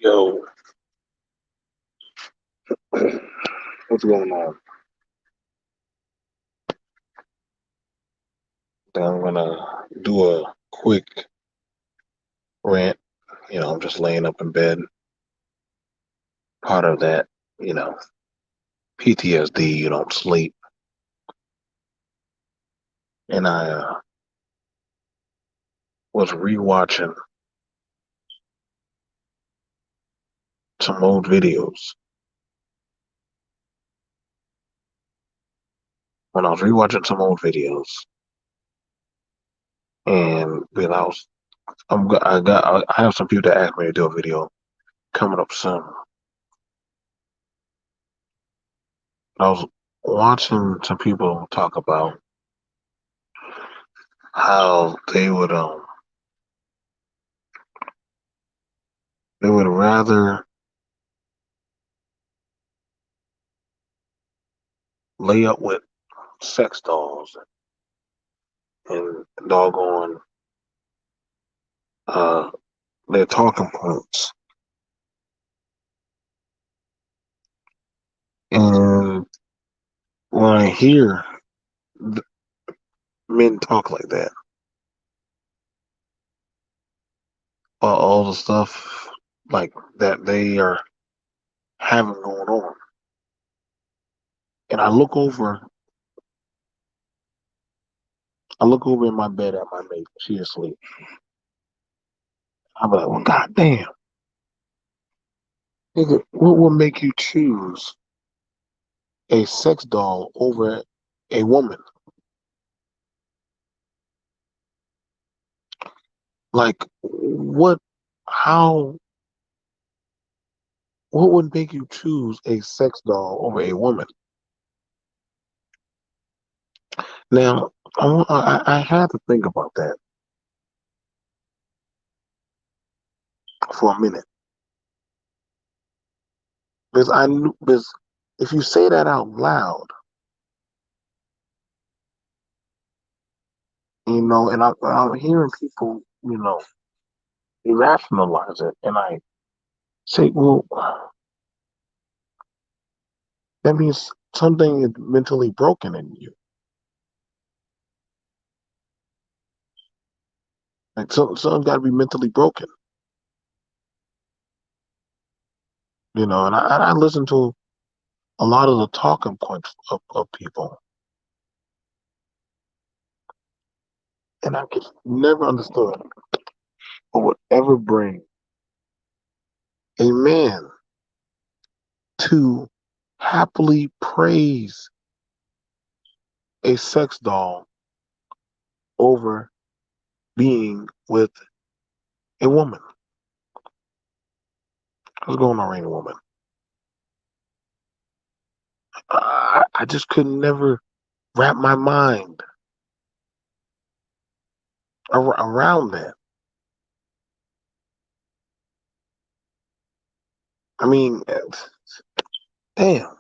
Yo, what's going on? I'm gonna do a quick rant. I'm just laying up in bed. Part of that, you know, PTSD, you don't sleep. And I was rewatching some old videos. When I was rewatching some old videos, and because I have some people that asked me to do a video coming up soon. I was watching some people talk about how they would rather lay up with sex dolls and doggone uh their talking points. And when I hear men talk like that, all the stuff like that they are having going on, and I look over in my bed at my mate. She asleep. I'm like, well, goddamn, nigga, what would make you choose a sex doll over a woman? Like, what? How? What would make you choose a sex doll over a woman? Now, I had to think about that for a minute because I knew because if you say that out loud, and I'm hearing people, irrationalize it, and I say, well, that means something is mentally broken in you. Like something's got to be mentally broken, And I listen to a lot of the talking points of people, and I could never understood what would ever bring a man to happily praise a sex doll over being with a woman. What's going on, Rainy Woman? I just could never wrap my mind around that. I mean, damn.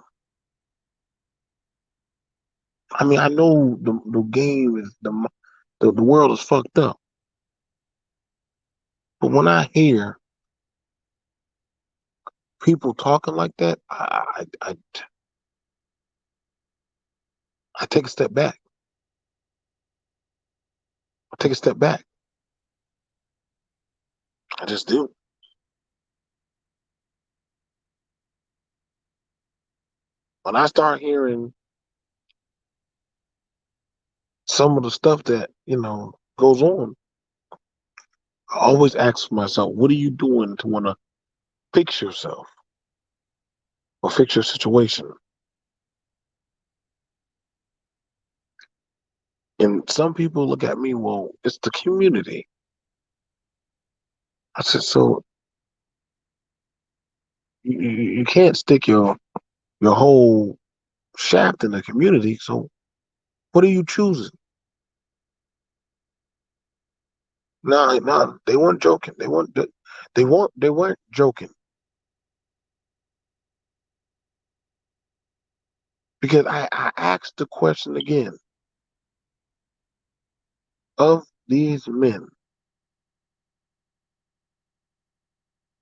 I mean, I know the game is the world is fucked up, but when I hear people talking like that, I take a step back. I take a step back. I just do. When I start hearing some of the stuff that goes on, I always ask myself, what are you doing to want to fix yourself or fix your situation? And some people look at me, well, it's the community. I said, so you can't stick your whole shaft in the community. So what are you choosing? No, no, they weren't joking. They weren't joking because I asked the question again of these men.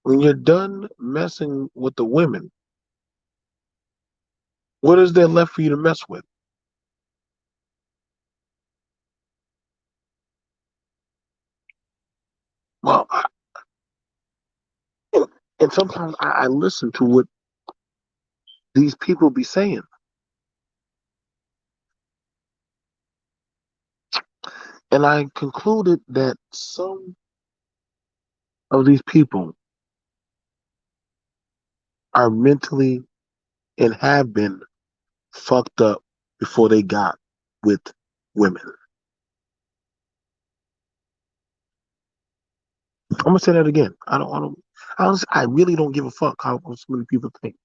When you're done messing with the women, what is there left for you to mess with? Well, and, and sometimes I listen to what these people be saying, and I concluded that some of these people are mentally and have been fucked up before they got with women. I'm gonna say that again. I really don't give a fuck how so many people think.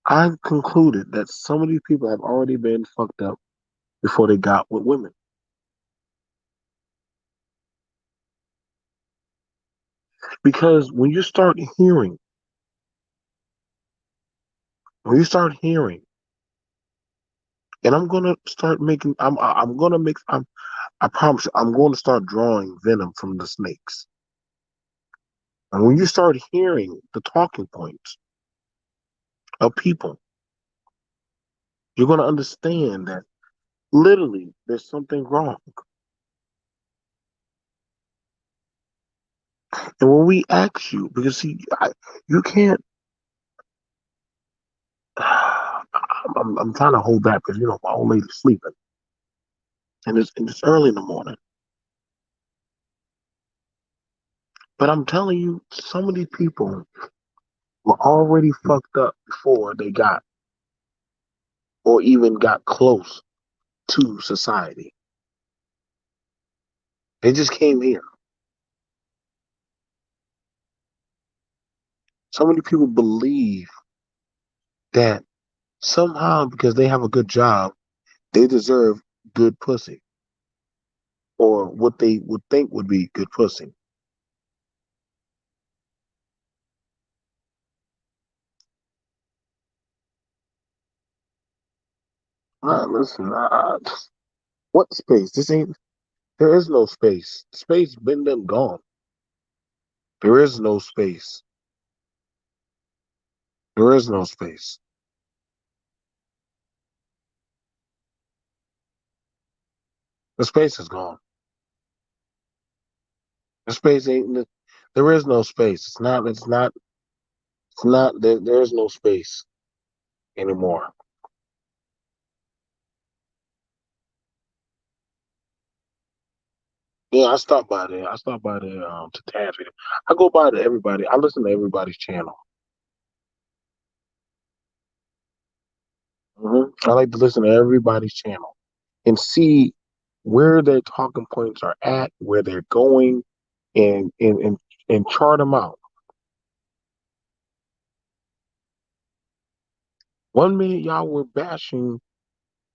I've concluded that some of these people have already been fucked up before they got with women. Because when you start hearing, and I'm gonna start making, I'm gonna mix, I promise you, I'm going to start drawing venom from the snakes. And when you start hearing the talking points of people, you're gonna understand that literally there's something wrong. And when we ask you, because see, you can't. I'm trying to hold back because my old lady's sleeping, and it's early in the morning. But I'm telling you, some of these people were already fucked up before they got or even got close to society. They just came here. So many people believe that somehow because they have a good job, they deserve good pussy or what they would think would be good pussy. Listen, what space? This ain't. There is no space. Space been them gone. There is no space. There is no space. The space is gone. The space ain't. There is no space. It's not. It's not. It's not. There is no space anymore. Yeah, I stopped by there. I stopped by there to Taffy. I go by to everybody. I listen to everybody's channel. I like to listen to everybody's channel and see where their talking points are at, where they're going, and chart them out. 1 minute y'all were bashing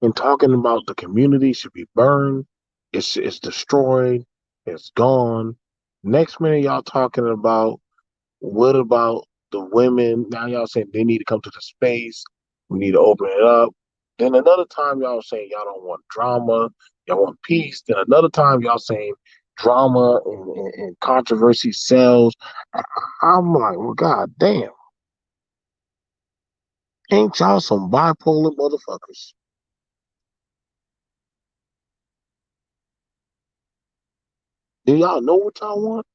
and talking about the community should be burned, it's destroyed, it's gone. Next minute y'all talking about what about the women? Now y'all saying they need to come to the space. We need to open it up. Then another time y'all saying y'all don't want drama, y'all want peace. Then another time y'all saying drama and controversy sells. I'm like, well, god damn, ain't y'all some bipolar motherfuckers? Do y'all know what y'all want?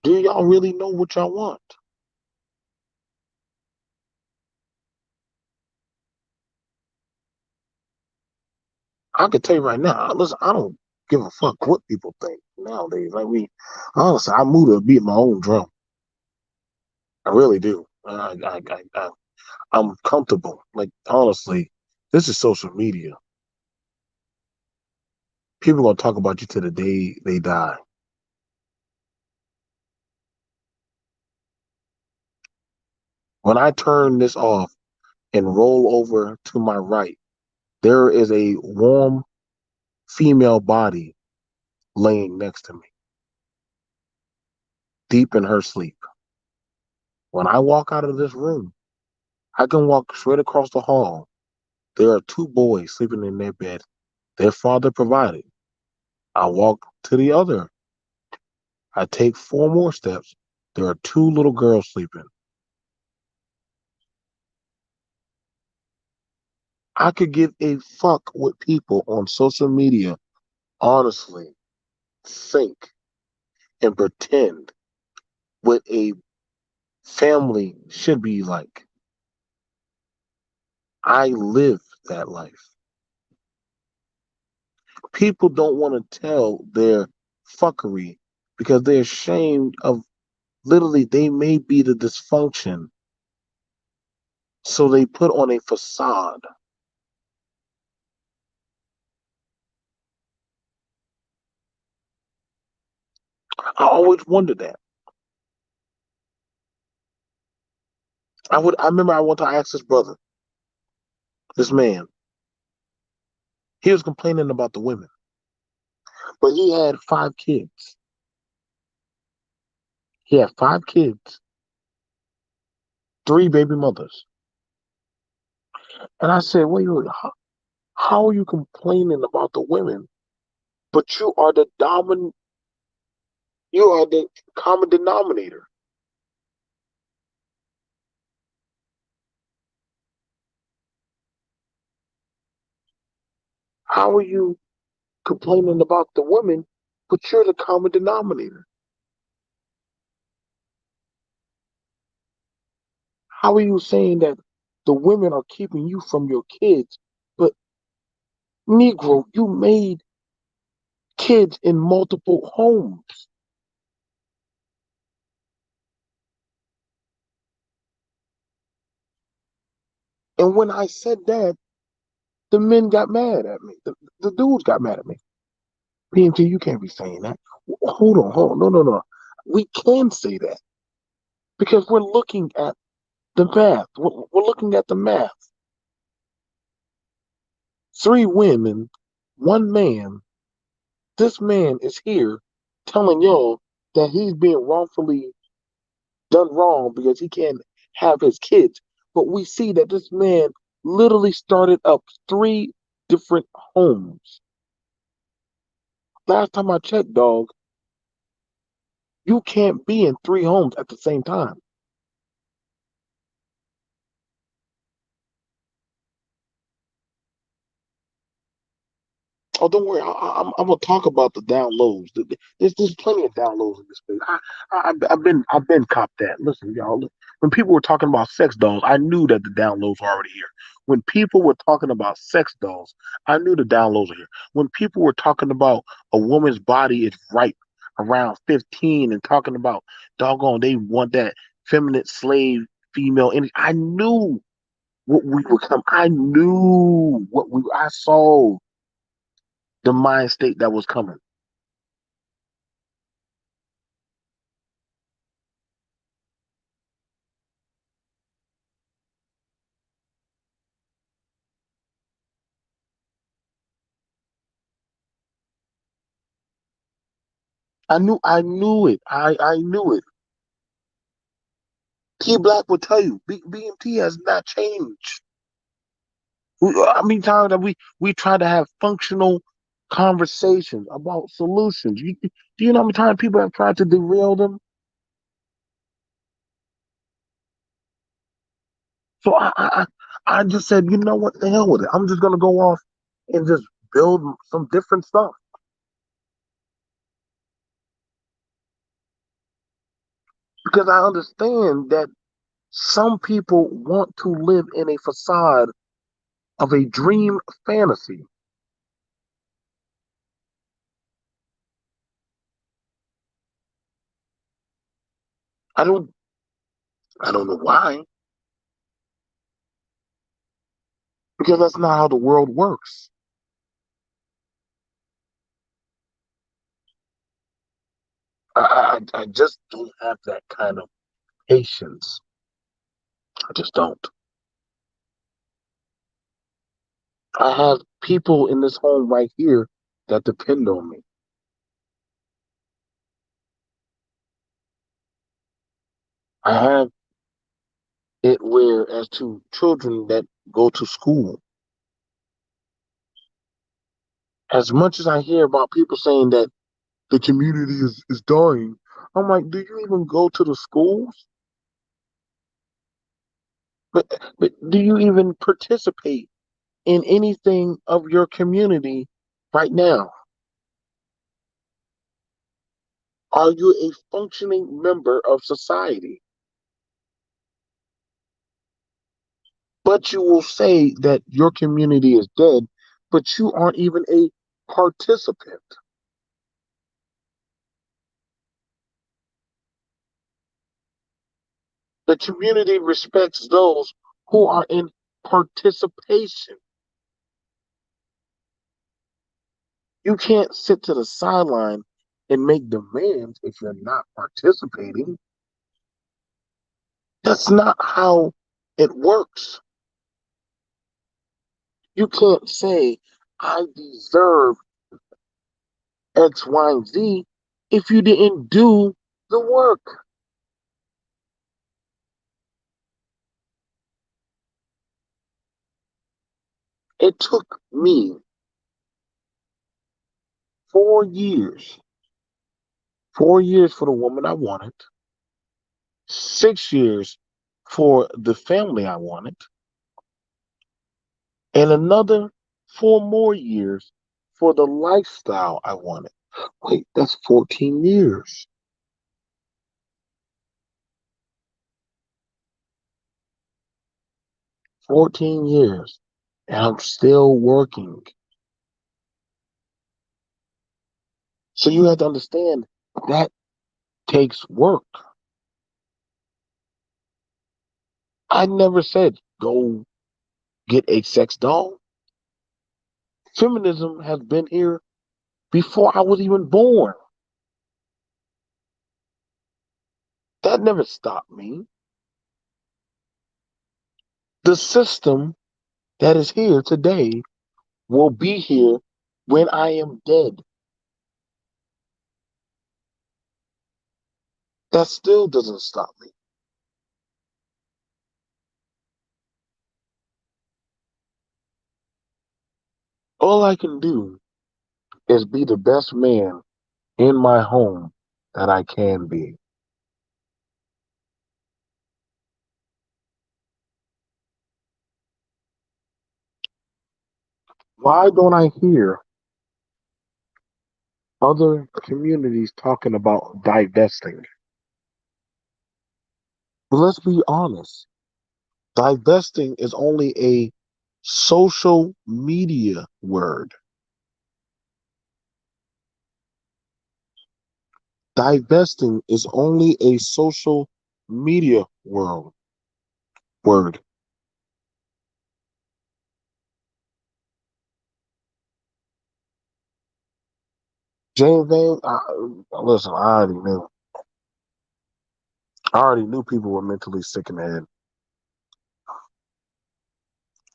Do y'all really know what y'all want? I can tell you right now. Listen, I don't give a fuck what people think nowadays. Like honestly, I move to beat my own drum. I really do. I'm comfortable. Like honestly, this is social media. People gonna talk about you to the day they die. When I turn this off and roll over to my right, there is a warm female body laying next to me, deep in her sleep. When I walk out of this room, I can walk straight across the hall. There are two boys sleeping in their bed. Their father provided. I walk to the other. I take four more steps. There are two little girls sleeping. I could give a fuck what people on social media honestly think and pretend what a family should be like. I live that life. People don't want to tell their fuckery because they're ashamed of literally they may be the dysfunction. So they put on a facade. I always wondered that. I remember I went to ask this brother, this man, he was complaining about the women, but he had five kids. He had five kids, three baby mothers. And I said, wait, how are you complaining about the women? But you are the common denominator. How are you complaining about the women, but you're the common denominator? How are you saying that the women are keeping you from your kids, but Negro, you made kids in multiple homes. And when I said that, the men got mad at me. The dudes got mad at me. PMT, you can't be saying that. Hold on. No. We can say that because we're looking at the math. We're looking at the math. Three women, one man. This man is here telling y'all that he's being wrongfully done wrong because he can't have his kids. But we see that this man literally started up three different homes. Last time I checked, dog, you can't be in three homes at the same time. Oh, don't worry. I'm gonna talk about the downloads. There's plenty of downloads in this space. I've been copped that. Listen, y'all. When people were talking about sex dolls, I knew that the downloads were already here. When people were talking about sex dolls, I knew the downloads were here. When people were talking about a woman's body is ripe around 15 and talking about doggone they want that feminine slave female energy, I knew what we would come. I knew what we. I saw the mind state that was coming. I knew it. I knew it. T Black will tell you, BMT has not changed. I mean, times that we try to have functional conversations about solutions. Do you know how many times people have tried to derail them? So I just said, you know what, the hell with it. I'm just gonna go off and just build some different stuff because I understand that some people want to live in a facade of a dream fantasy. I don't I don't know why, because that's not how the world works. I just don't have that kind of patience. I just don't. I have people in this home right here that depend on me. I have it where, as to children that go to school, As much as I hear about people saying that the community is dying, I'm like, do you even go to the schools? But, but do you even participate in anything of your community right now? Are you a functioning member of society? But you will say that your community is dead, but you aren't even a participant. The community respects those who are in participation. You can't sit to the sideline and make demands if you're not participating. That's not how it works. You can't say, I deserve X, Y, and Z if you didn't do the work. It took me 4 years, 4 years for the woman I wanted, 6 years for the family I wanted, and another 4 more years for the lifestyle I wanted. Wait, that's 14 years. 14 years. And I'm still working. So you have to understand that takes work. I never said go get a sex doll. Feminism has been here before I was even born. That never stopped me. The system that is here today will be here when I am dead. That still doesn't stop me. All I can do is be the best man in my home that I can be. Why don't I hear other communities talking about divesting? But let's be honest, divesting is only a social media word. Divesting is only a social media word. Jane Vane, listen, I already knew. I already knew people were mentally sick in the head.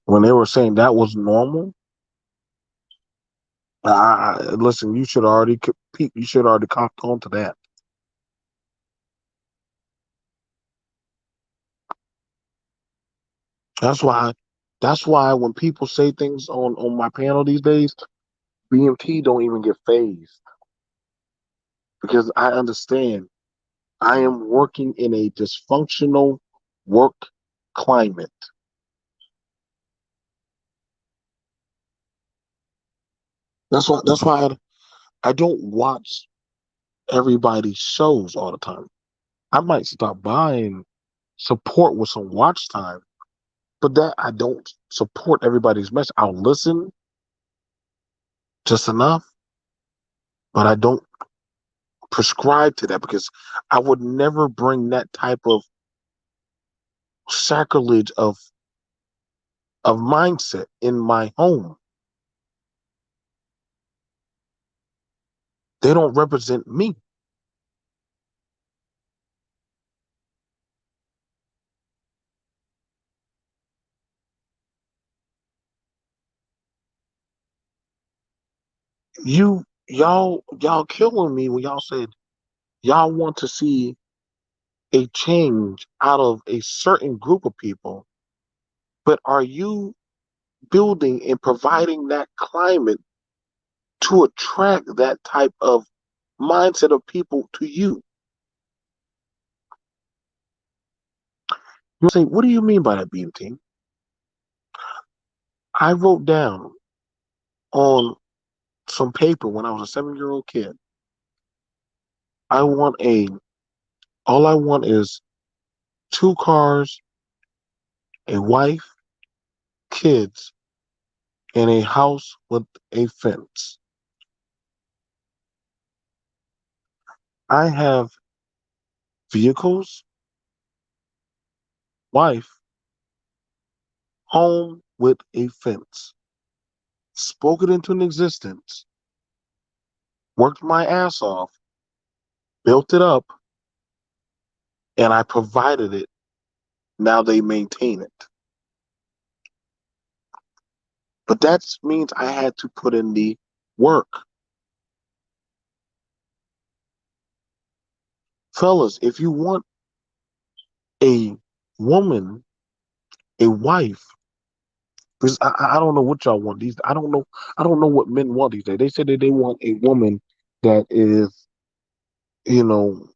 When they were saying that was normal, listen, you should already copped on to that. That's why, that's why when people say things on my panel these days, BMT don't even get phased because I understand I am working in a dysfunctional work climate. That's why I don't watch everybody's shows all the time. I might stop by and support with some watch time, but that I don't support everybody's message. I'll listen just enough, but I don't prescribe to that because I would never bring that type of sacrilege of mindset in my home. They don't represent me. Y'all killing me when y'all said y'all want to see a change out of a certain group of people, but are you building and providing that climate to attract that type of mindset of people to you. You say, what do you mean by that, Beam Team? I wrote down on some paper when I was a 7-year-old kid. I want a, all I want is 2 cars, a wife, kids, and a house with a fence. I have vehicles, wife, home with a fence. Spoke it into an existence, worked my ass off, built it up, and I provided it. Now they maintain it. But that means I had to put in the work. Fellas, if you want a woman, a wife, because I don't know what y'all want these. I don't know what men want these days. They say that they want a woman that is, you know,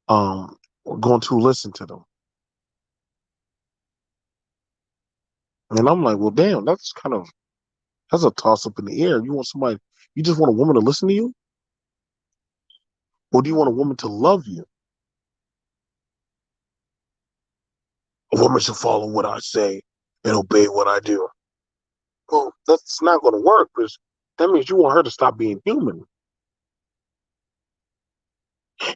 um, going to listen to them. And I'm like, well, damn, that's a toss up in the air. You want somebody, you just want a woman to listen to you, or do you want a woman to love you? A woman should follow what I say and obey what I do. Well, that's not going to work because that means you want her to stop being human.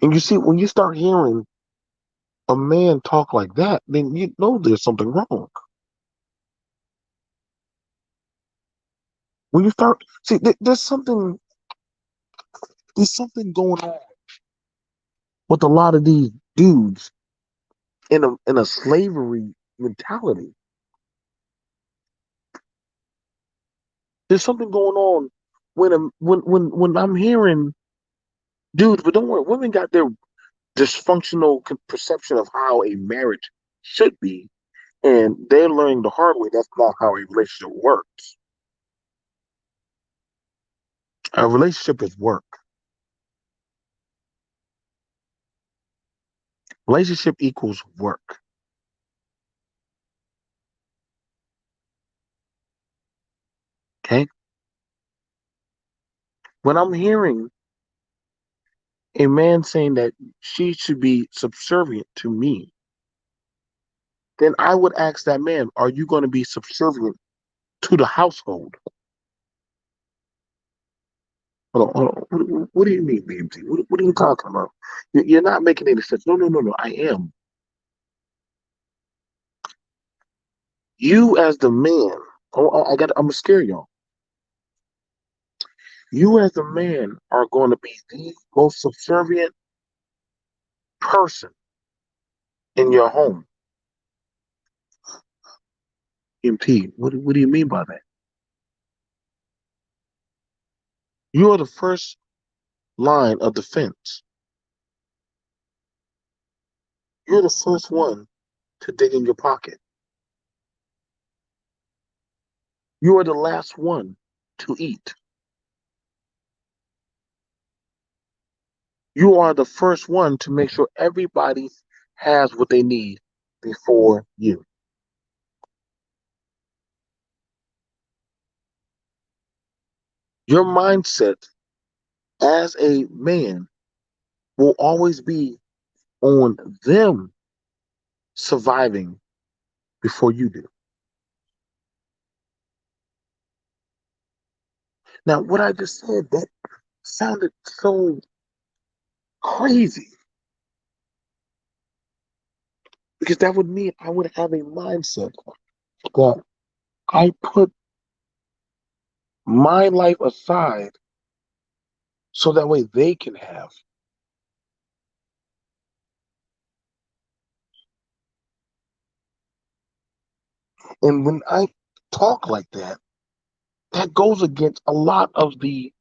And you see, when you start hearing a man talk like that, then you know there's something wrong. When you start, see, there's something going on with a lot of these dudes in a slavery mentality. There's something going on when I'm hearing dudes, but don't worry, women got their dysfunctional perception of how a marriage should be, and they're learning the hard way. That's not how a relationship works. A relationship is work. Relationship equals work. Okay. When I'm hearing a man saying that she should be subservient to me, then I would ask that man, are you going to be subservient to the household? Hold on, hold on. What do you mean, BMT? What are you talking about? You're not making any sense. No, no, no, no. I am. You as the man, oh, I'm gonna scare y'all. You as a man are going to be the most subservient person in your home. MP, what do you mean by that? You are the first line of defense. You're the first one to dig in your pocket. You are the last one to eat. You are the first one to make sure everybody has what they need before you. Your mindset as a man will always be on them surviving before you do. Now, what I just said, that sounded so crazy because that would mean I would have a mindset that I put my life aside so that way they can have. And when I talk like that, that goes against a lot of the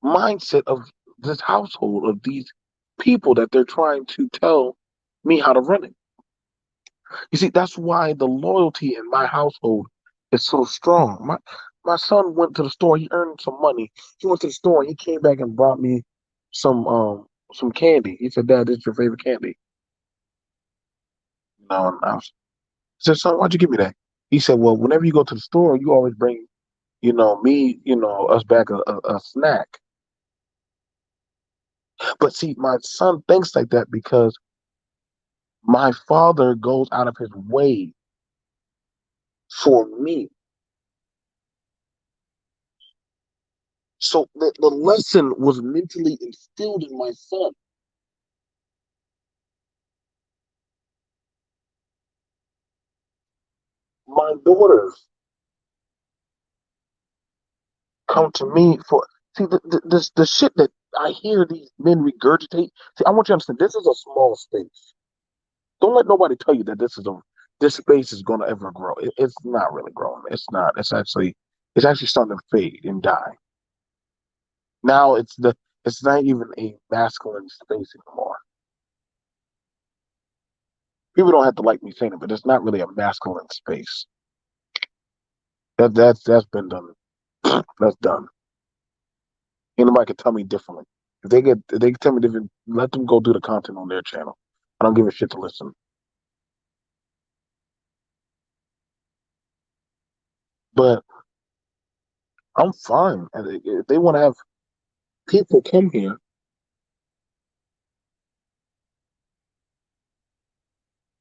mindset of this household, of these people that they're trying to tell me how to run it. You see, that's why the loyalty in my household is so strong. my son went to the store. He earned some money. He went to the store and he came back and brought me some candy. He said, "Dad, this is your favorite candy." And I said, "Son, why'd you give me that?" He said, "Well, whenever you go to the store, you always bring, me, us back a snack." But see, my son thinks like that because my father goes out of his way for me. So the lesson was mentally instilled in my son. My daughters come to me for see the shit that I hear these men regurgitate. See, I want you to understand this is a small space. Don't let nobody tell you that this space is gonna ever grow. It's not really growing. It's not. It's actually starting to fade and die. Now it's not even a masculine space anymore. People don't have to like me saying it, but it's not really a masculine space. That's been done. That's done. Anybody can tell me differently. If they can tell me different, let them go do the content on their channel. I don't give a shit to listen. But I'm fine. And if they want to have people come here,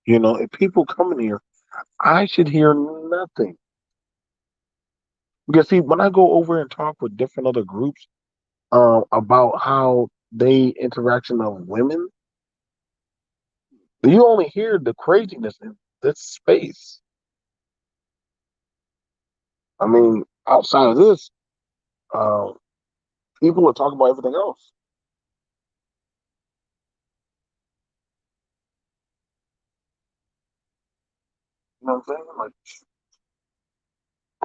if people come in here, I should hear nothing. Because see, when I go over and talk with different other groups about how they interaction of women, you only hear the craziness in this space. I mean, outside of this, uh, people are talking about everything else. You know what I'm saying? Like,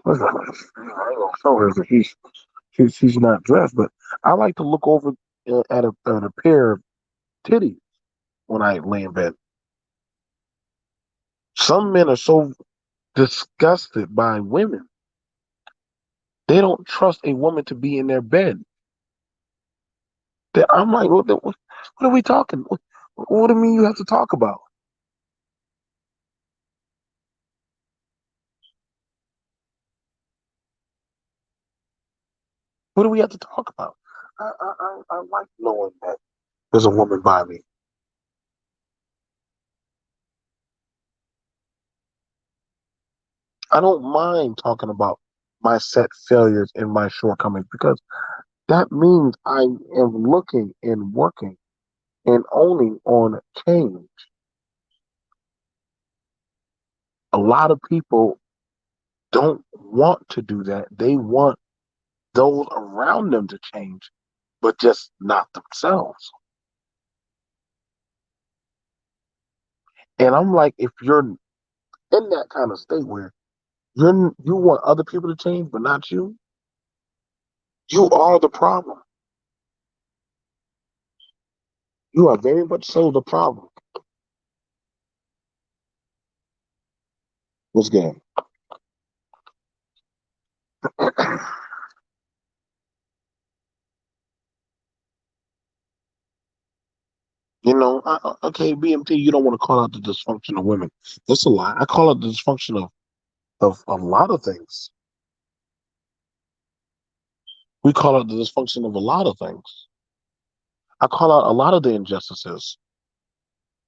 listen, I ain't gonna show her that she's not dressed, but I like to look over at a pair of titties when I lay in bed. Some men are so disgusted by women, they don't trust a woman to be in their bed. I'm like, what are we talking? What do you mean you have to talk about? What do we have to talk about? I like knowing that there's a woman by me. I don't mind talking about my set failures and my shortcomings because that means I am looking and working and owning on change. A lot of people don't want to do that. They want those around them to change, but just not themselves. And I'm like, if you're in that kind of state where you want other people to change, but not you, you are the problem. You are very much so the problem. What's good? Okay, BMT, you don't want to call out the dysfunction of women. That's a lie. I call it the dysfunction of a lot of things. We call it the dysfunction of a lot of things. I call out a lot of the injustices,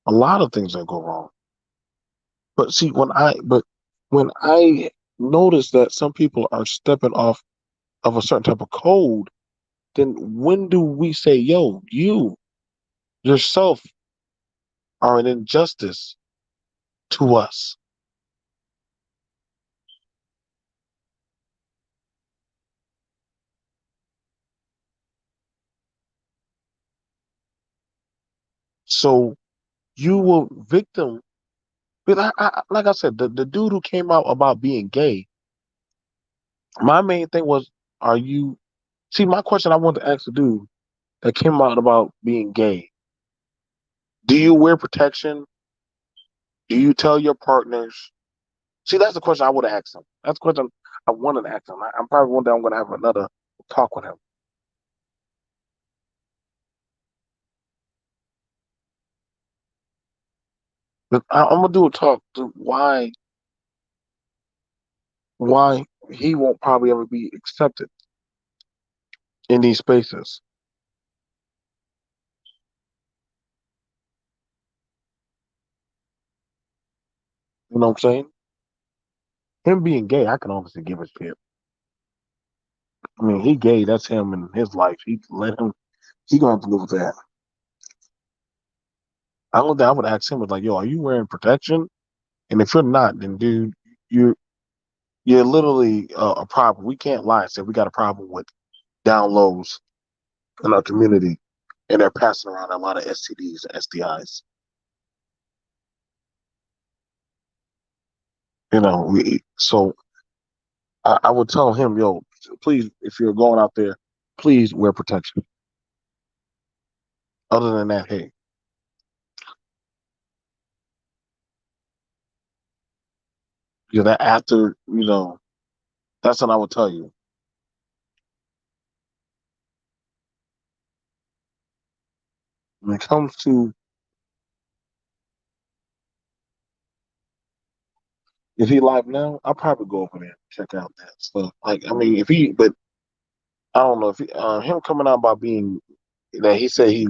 a lot of things that go wrong. But see, when I notice that some people are stepping off of a certain type of code, then when do we say, yo, you yourself are an injustice to us? So you will victim. But like I said, the dude who came out about being gay, my main thing was, are you? See, my question I wanted to ask the dude that came out about being gay: do you wear protection? Do you tell your partners? See, that's the question I would have asked him. That's the question I wanted to ask him. I'm probably one day I'm gonna have another talk with him. But I'm gonna do a talk to why he won't probably ever be accepted in these spaces. You know what I'm saying? Him being gay, I can honestly give a shit. I mean, he gay. That's him and his life. He let him. He gonna have to live with that. I would ask him was like, "Yo, are you wearing protection? And if you're not, then dude, you're you're literally a problem. We can't lie and say we got a problem with down lows in our community, and they're passing around a lot of STDs and STIs. You know, so I would tell him, yo, please, if you're going out there, please wear protection. Other than that, hey, you know, that after, that's what I would tell you. When it comes to if he live now, I'll probably go over there and check out that stuff. Like, I mean, but I don't know if him coming out by being that he said he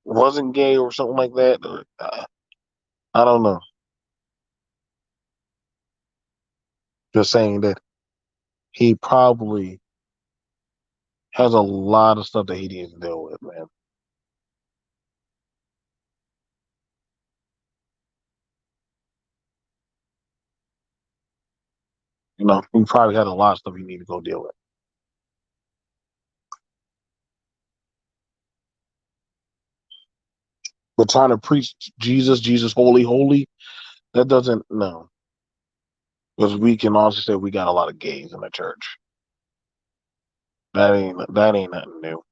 wasn't gay or something like that. Or, I don't know. Just saying that he probably has a lot of stuff that he needs to deal with, man. You know, he probably had a lot of stuff he need to go deal with. But trying to preach Jesus, Jesus, holy, holy, that doesn't no. Because we can also say we got a lot of gays in the church. That ain't nothing new.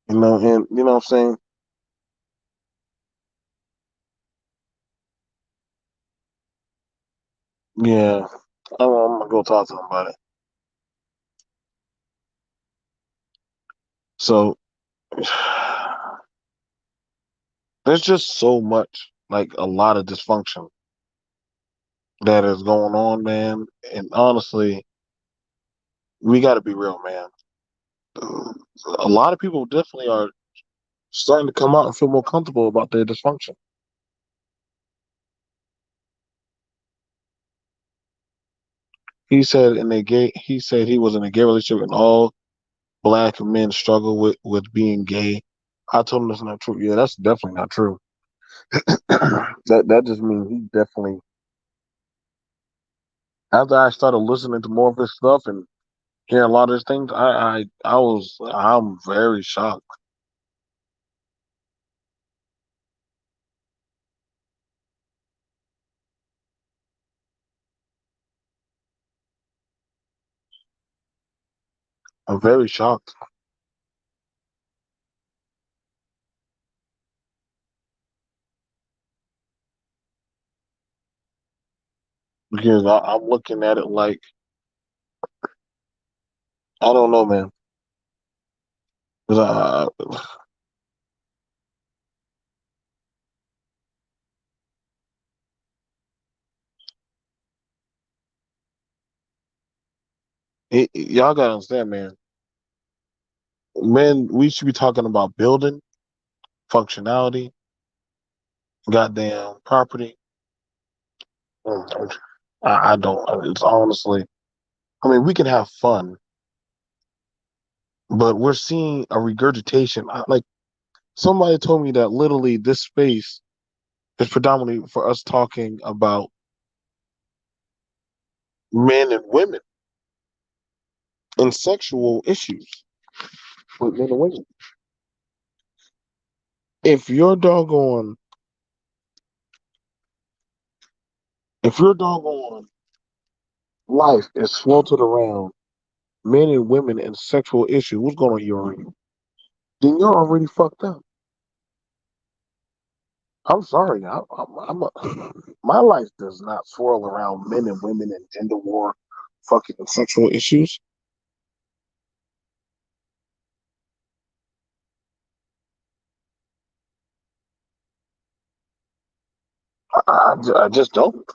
You know, and you know what I'm saying? Yeah. I'm gonna go talk to him about it. So there's just so much, like a lot of dysfunction that is going on, man. And honestly, we got to be real, man. A lot of people definitely are starting to come out and feel more comfortable about their dysfunction. He said he was in a gay relationship and all black men struggle with being gay. I told him that's not true. Yeah, that's definitely not true. That just means he definitely. After I started listening to more of his stuff and hearing a lot of his things, I'm very shocked. I'm very shocked because I'm looking at it like I don't know, man. 'Cause y'all gotta understand, man. Men, we should be talking about building, functionality, goddamn property. Mm, I don't. It's honestly. I mean, we can have fun, but we're seeing a regurgitation. Like somebody told me that literally this space is predominantly for us talking about men and women and sexual issues with men and women. If your doggone If your doggone life is sweltered around men and women and sexual issues, what's going on here? Then you're already fucked up. I'm sorry. My life does not swirl around men and women and gender war, fucking sexual issues. I just don't.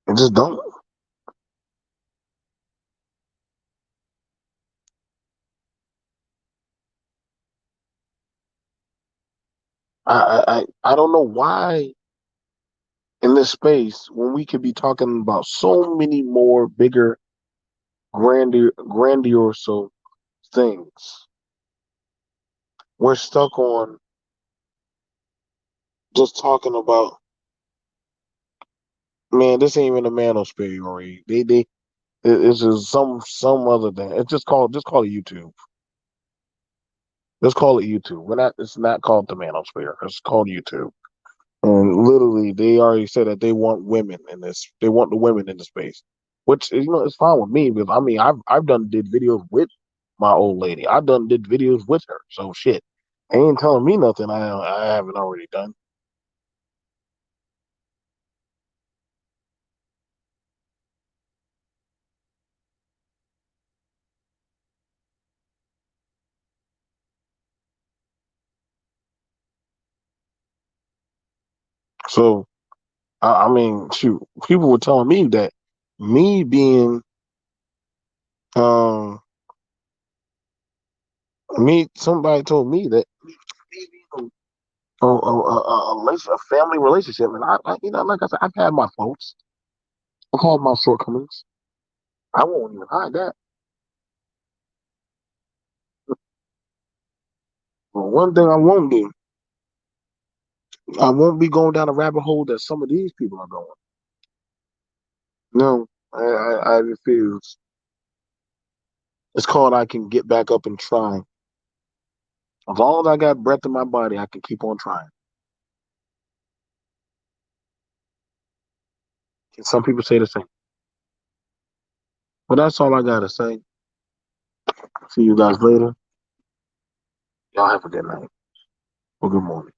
I just don't. I don't know why in this space when we could be talking about so many more bigger, grandiose things. We're stuck on just talking about, man, this ain't even a manosphere, or it's just some other thing. It's just call it YouTube. Let's call it YouTube. We're not. It's not called the manosphere. It's called YouTube. And literally, they already said that they want women in this. They want the women in the space, which it's fine with me because I mean I've done did videos with my old lady. I've done did videos with her. So shit, ain't telling me nothing I haven't already done. So I mean, shoot, people were telling me that me being um me somebody told me that me being a family relationship, and like I said, I've had my faults, I've had my shortcomings. I won't even hide that. But one thing I won't do, I won't be going down a rabbit hole that some of these people are going. No, I refuse. It's called I can get back up and try. As long as I got breath in my body, I can keep on trying. And some people say the same. But that's all I gotta say. See you guys later. Y'all have a good night or good morning.